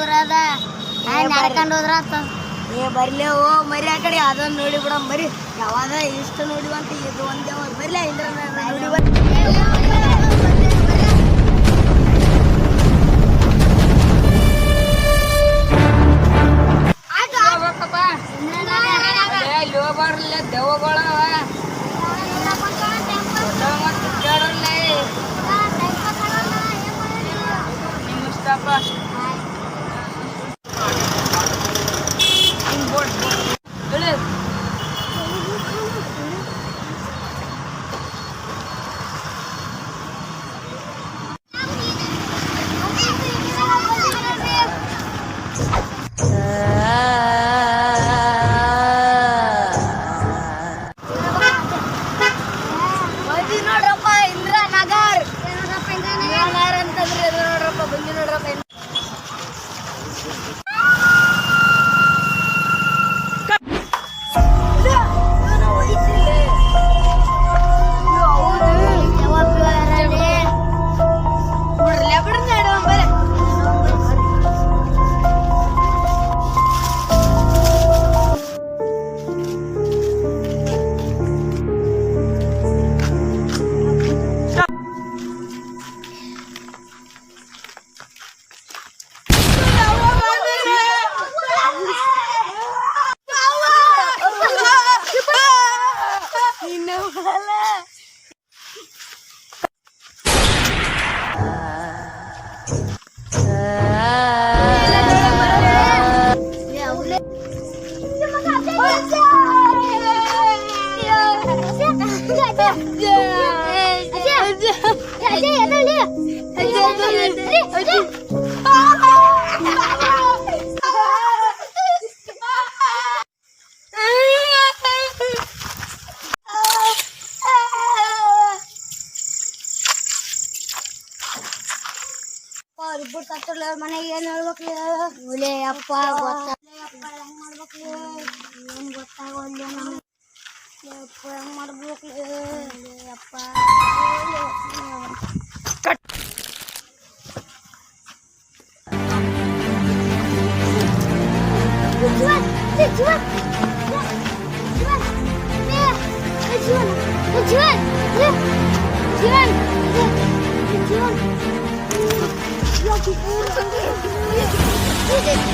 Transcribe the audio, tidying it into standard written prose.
ದೂರ ಅದ ನಡ್ಕೊಂಡು ಹೋದ್ರ ಏ ಬರ್ಲೇ ಓ ಮರಿ ಆ ಕಡೆ ಅದನ್ನ ನೋಡಿ ಬಿಡ ಮರಿ ಯಾವಾಗ ಇಷ್ಟು ನೋಡಿವಂತ ಇದು ಒಂದೇ ಬರ್ಲೇ ಇಂದ್ರ ನೋಡಿ ಬರ್ಲ ದೆವ್ವಗಳ ನಿಮ್ಮಿಷ್ಟಪ್ಪ ನೋಡ್ರಪ್ಪ ಇಂದ್ರ ನಗರ್ ಅಂತಂದ್ರೆ ಅದು ನೋಡ್ರಪ್ಪ ಬಂದಿ ನೋಡ್ರಪ್ಪ ಇಬ್ಬರು ಸತ್ತಲ್ಲ ಮನೆಗೆ ಏನ್ ಹೇಳ್ಬೇಕ್ಲಿ ಹುಲಿ ಅಪ್ಪ ಹೆಂಗ್ ಮಾಡ್ಬೇಕ್ಲಿ ಏನ್ ಗೊತ್ತಾಗೋಲ್ಲ ನಮ್ಗೆ ಅಪ್ಪ ಹೆಂಗ್ ಮಾಡ್ಬೇಕ್ಲಿ ಅಪ್ಪ जीवन